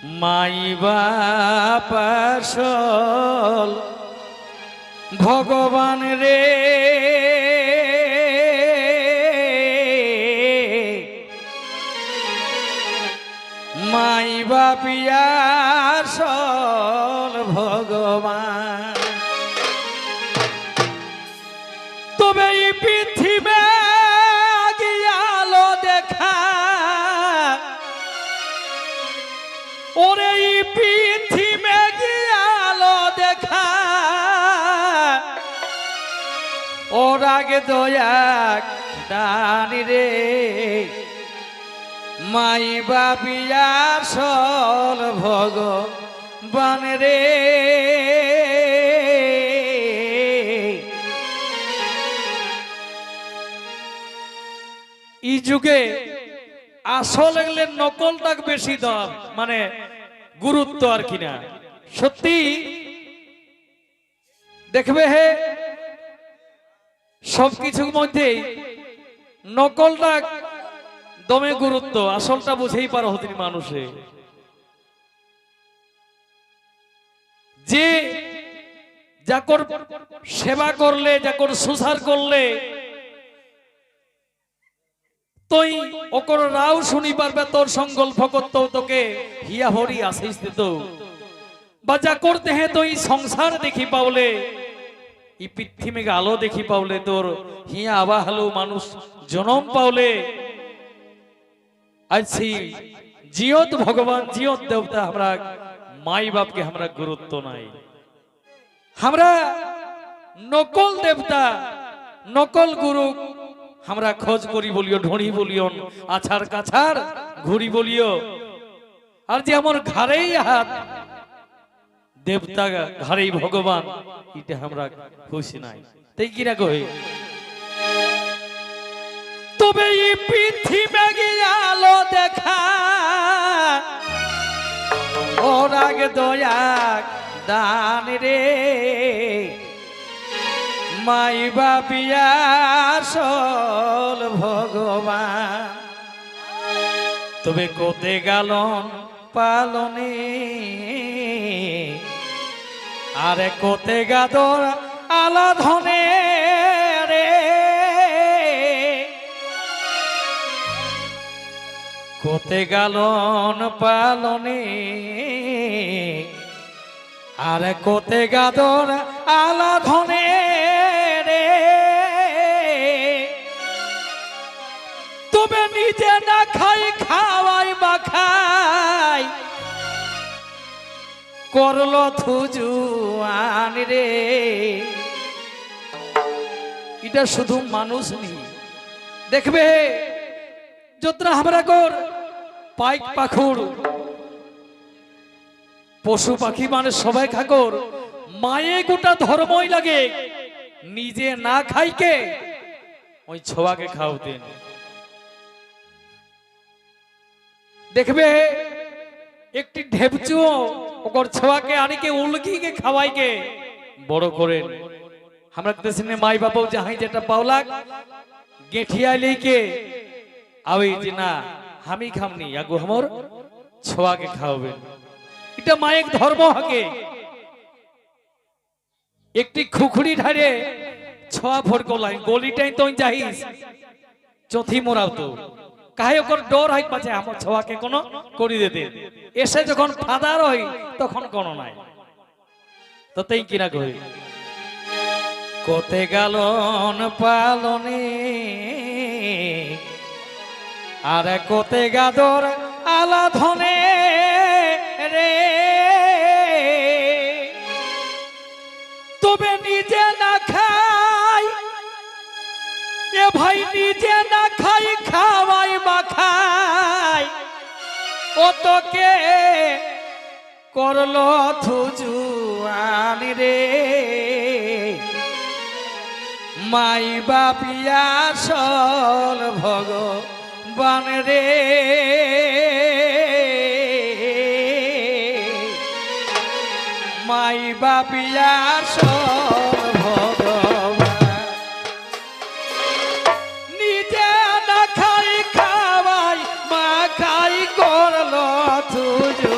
মাই বাপ আসল ভগবান রে, মাই বাপ আসল ভগবান। তবে এই পৃথিবী আলো দেখা, ওরে এই পৃথিবী আলো দেখা, ওর আগে দয়া দানি রে, মাই বাপি আসল ভগবান রে। এই যুগে আসল এগুলো নকলটা বেশি দাম, মানে গুরুত্ব আর কিনা। সত্যি দেখবে হে সবকিছুর মধ্যে নকলটা দমে গুরুত্ব, আসলটা বুঝেই পারো হতে মানুষে। যে যাকর সেবা করলে, যাকর সুসার করলে তুই ওকর রাও শুনি পারবে, তোর সংকল্প করতো তোকে হিয়া হরি আসিস দিত, বা যা করতে হে তুই সংসার দেখি পাওলে, ই পৃথিবী আলো দেখি পাওলে, তোর হিয়া আবা হালো মানুষ জনম পাওলে। আছি জিয়ত ভগবান, জিয়ত দেবতা, আমরা মাই বাপকে আমরা গুরুত্ব নাই। আমরা নকল দেবতা, নকল গুরু আমরা খোঁজ করি বলিও, ঢড়ি বলিও, আছাড় কাছাড় ঘুরি বলিও। আর যে আমার ঘাড়েই হাত দেবতা, ঘাড়েই ভগবান, এটা আমরা খুশি নাই। তাই কিনা কই? তবে এই পৃথিবী আলো দেখা, ওর আগে দয়া দান রে, মাই বাপি আসল ভগবান। তবে কোতে গালন পালনে, আরে কোতে গাদর আলাধনে রে, কোতে গালন পালনে, আরে কোতে গাদর আলাধনে রে। তবে নিজে না খাই খাওয়াই বা খাই, করল থুজুয়ান রে। এটা শুধু মানুষ নেই, দেখবে যতটা আমরা কর পাইক পাখুর পশু পাখি মানে সবাই খাকর, মায়ে গোটা ধর্মই লাগে, নিজে না খাইকে ওই ছোয়াকে খাওতেন। দেখবে একটি ঢেপচুও ওকর ছোয়াকে আনিকে উলগিকে খাওয়াইকে বড় করেন। আমরা দেশে মাই বাবাও যাহাই যেটা পাওলাক গেঠিয়া লইকে আওই যে না আমি খামনি, আগু हमर ছোয়াকে খাওয়াবেন। এটা মায়ের ধর্ম হকে। একটি খুখুড়ি ধারে ছোয়া ফোর গলাই গলিটাই তো যাইস চথি মোরাও তো কাহে ওকর ডর হাই পাছে আমার ছোয়াকে কোন করি দিতে, এসে যখন ফাদার হই তখন কোন নাই। তো তাই কিনা কই কোতে গালন পালনে, আরে কোতে গাদর আলাধনে রে। তবে নিজে না খাই, এ ভাই নিজে না খাই খাওয়াই বা খাই, ও তোকে করলো থুজুয়ান রে, মাই বাপি আসল ভগবান রে। মাই বাপি আসল ভগবান, নিজে না খাই খাওয়াই মা খাই করলো থুজু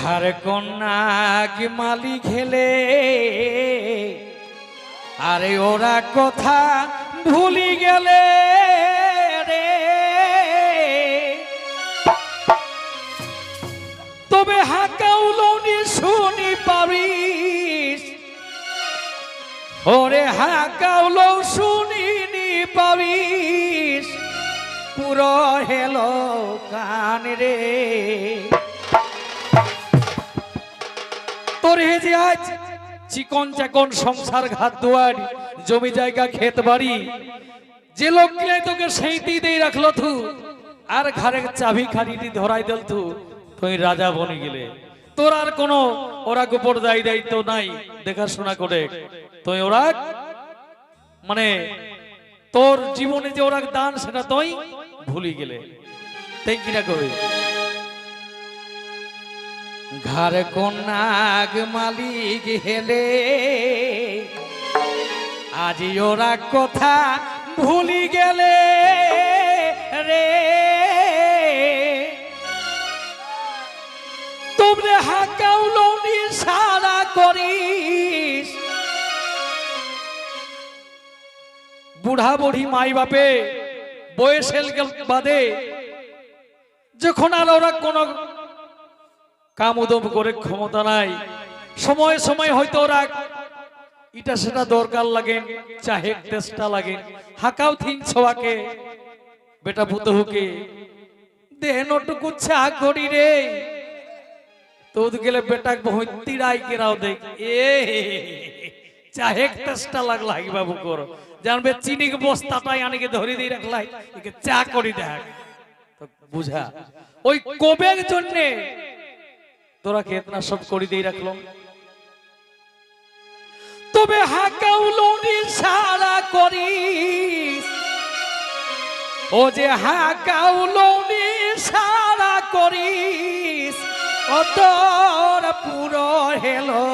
ঘর কন্যা কি মালি খেলে আরে ওরা কথা ভুলি গেলে রে তবে হাকাউলনি শুনি পারিস ওরে হাকাউলো শুনিনি পারিস পুরো হেলো কান রে তোর হে যে আজ চিকন চাকন সংসার ঘাট দুয়ার জমি জায়গা ক্ষেত বাড়ি যে লোক গিলাই তোকে সেইটি দিয়ে রাখলো থু আর ঘরে চাবি খানিটি ধরাই দিল থু তুই রাজা বনে গেলে তোর আর কোনো ওরা গোপর দায়িত্ব নাই দেখাশোনা করে তুই ওরা মানে তোর জীবনে যে ওরা দান সেটা তুই ভুলি গেলে তাই কিনা কবে ঘর কন্যাগ মালিক হেলে আজি ওরা কথা ভুলি গেলে রে তোমরা হাকাউলনি সারা করিস বুড়া বুড়ি মাই বাপে বয়স বাদে যখন আর ওরা কোন কাম উদম করে ক্ষমতা নাই সময় সময় হয়তো ওরা এটা সেটা দরকার লাগে চাহে চেষ্টা লাগে হাকাও থিন ছোয়াকে বেটা পুতহুকে দেহনটুকু চা করি রে তো গেলে বেটা ভৈতি রাই কেরাও দেখ এ চাহে চেষ্টা লাগলা বাবু কর জানবে চিনি বস্তাটাই আনিকে ধরে দিয়ে রাখলাই একে চা করি দেখ তো বুঝা ওই কবের জন্য তোরা কেতনা সব করি দিয়ে রাখলো তবে হাকাউলনি সারা করিস ও যে হাকাউলনি সারা করিস ও তোর পুরো হেলো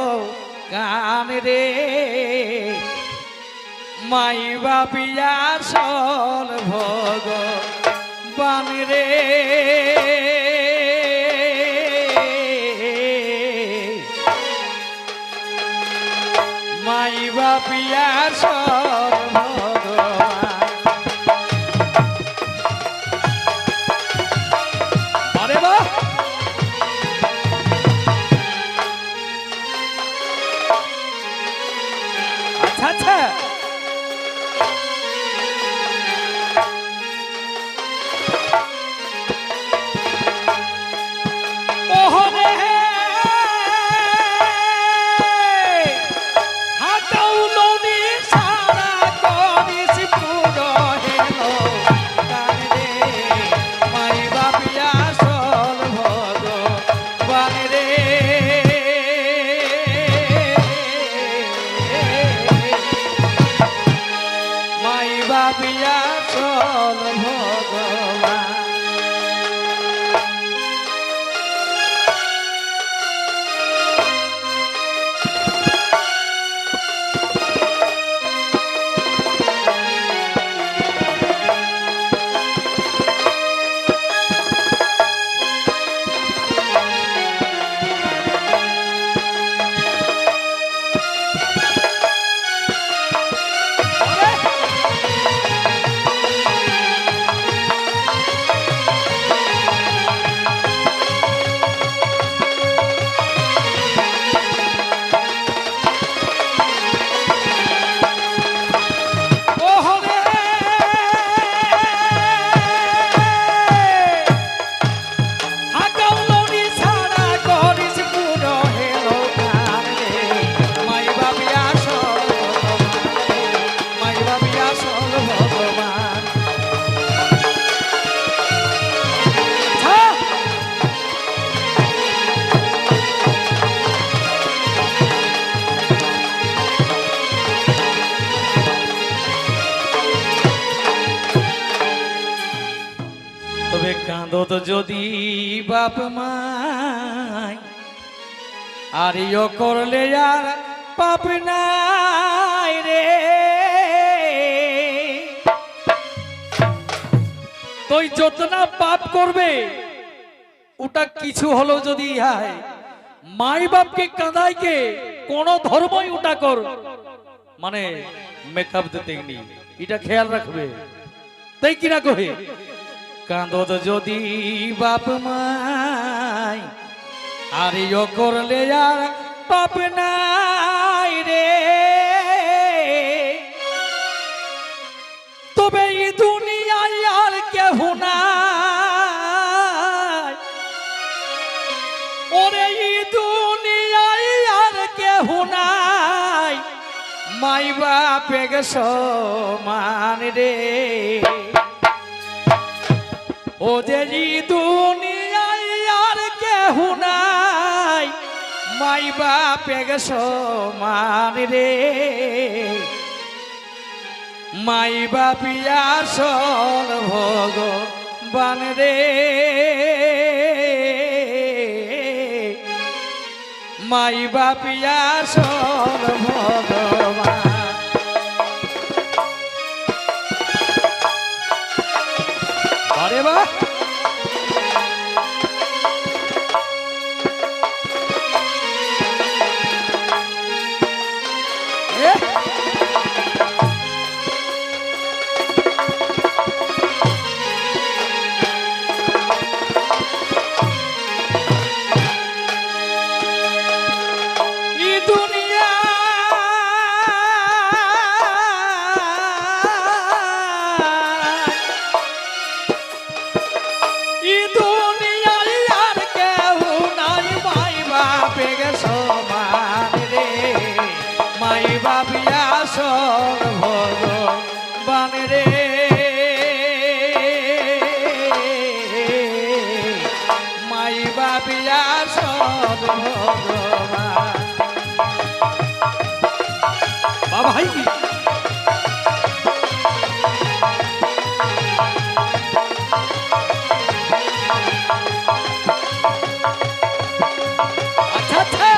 কান রে মাই বাপিয়া সল ভগবান রে মাই বাপিয়া সল ভগবান আরে বাহ আচ্ছা আচ্ছা কাঁদত যদি বাপ মাই আর ইয় করলে আর পাপ নাই রে তুই যত না পাপ করবে ওটা কিছু হলো যদি হয় মাই বাপকে কাঁদাইকে কোন ধর্মই ওটা কর মানে মেকআপ দিতে নি এটা খেয়াল রাখবে তাই কিনা কহে কাঁদত যদি বাপ মাই আর ইয় করলে আর পাপ নাই রে তবে এই দুনিয়ায় আর কেহ নাই ওরে এই দুনিয়ায় আর কেহ নাই মাই বাপে গে সমান রে ও যে এই দুনিয়ায় আর কেহ নাই মাই বাপে গে সমান রে মাই বাপিয়া সল ভগবান রে মাই বাপিয়া সল ভগবান আরে বাহ ভগবান রে মাই বাপিয়া সব ভগবান বাবা ভাই আচ্ছা আচ্ছা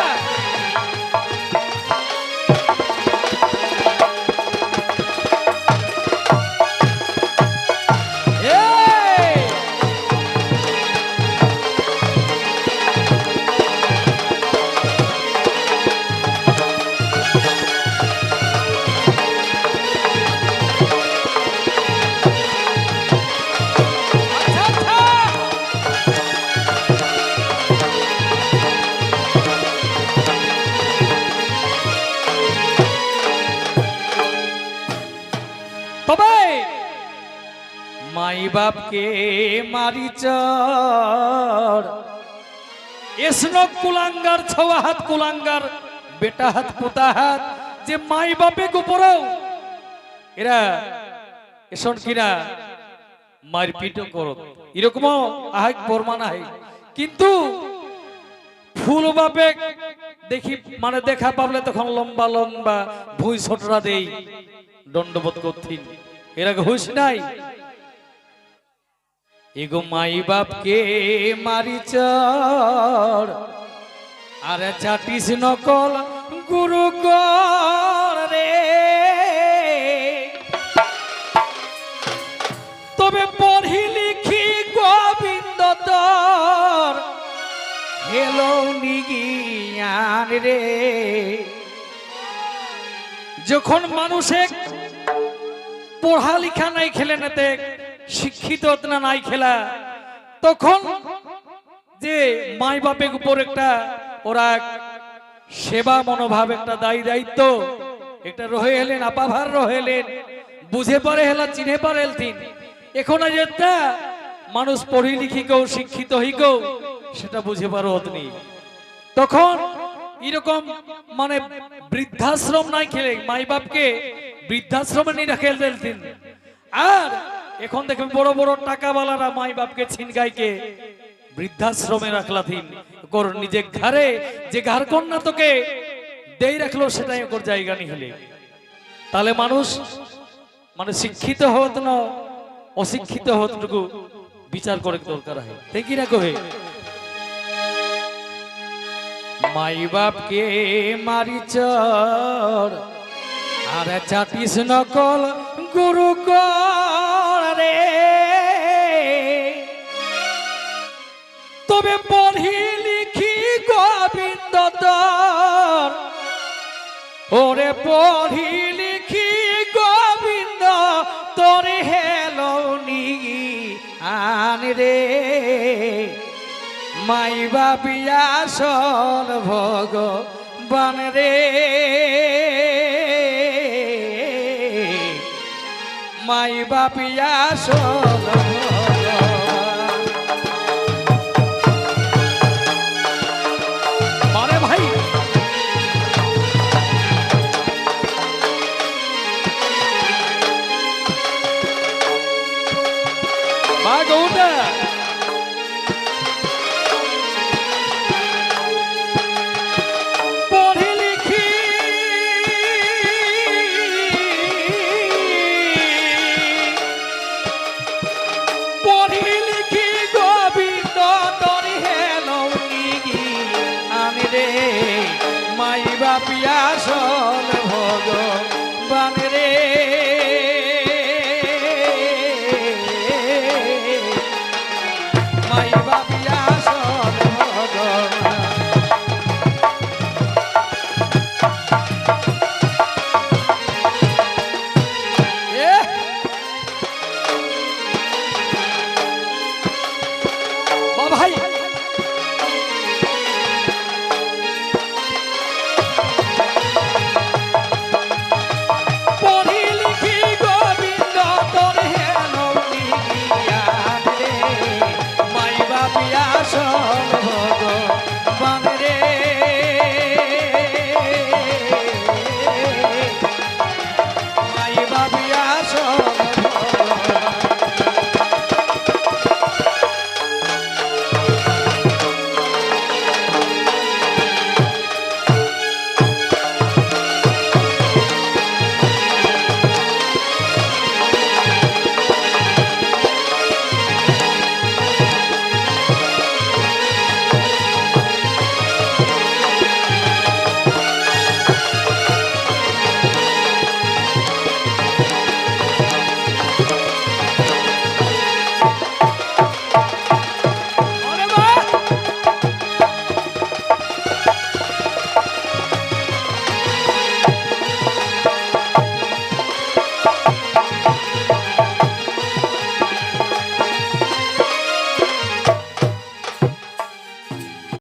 মাই বাপকে মারি চর এসনক কুলাঙ্গার ছওয়া হাত কুলাঙ্গার বেটা হাত পোতা হাত যে মাই বাপে উপরেও এরা এসন কিনা মারপিট করত এরকম আহাই প্রমাণ আহে কিন্তু ফুল বাপে দেখি মানে দেখা পাবলে তখন লম্বা লম্বা ভুই ছোটরা দেই দণ্ডবোধ করতেন এরা ঘুষ নাই এগো মাই বাপকে মারি চর আরে চাটিস নকল গুরু কর রে তবে পড়ি লিখি গোবিন্দ তোর হেলো নিগিয়ান রে যখন মানুষে পড়ালেখা নাই খেলে নেতে শিক্ষিত না নাই খেলা তখন যে মাই বাপের উপর একটা ওরা সেবা মনোভাব একটা দায়ী দায়িত্ব একটা রহে এলেন আপাভার রহে এলেন বুঝে পারে হেলা চিনে পারে এলতিন এখন যেটা মানুষ পড়ি লিখি কেউ শিক্ষিত হই কেউ সেটা বুঝে পারো হতনি তখন এরকম মানে বৃদ্ধাশ্রম নাই খেলে মাই বাপকে বৃদ্ধাশ্রমে নিয়ে রাখে এলতিন আর এখন দেখবেন বড় বড় টাকাওয়ালারা মাই বাপকে ছিনগাইকে বৃদ্ধাশ্রমে রাখলা থিন কর নিজে ঘরে যে ঘর কন্যা তোকে দেই রাখলো সেটাই ওর জায়গা নি হলে তাহলে মানুষ মানে শিক্ষিত হত না অশিক্ষিত হতটুকু বিচার করে দরকার হয় তাই কি না কহে মাই বাপকে মারি চর আর চাটিস নকল গুরু কর রে তবে পড়ি লিখি গোবিন্দ গোবিন্দ তোর ওরে পড়ি লিখি গোবিন্দ তোর হেলনি আন রে মাই বাপিয়া সল ভগবান রে মাই বাপিয়া সল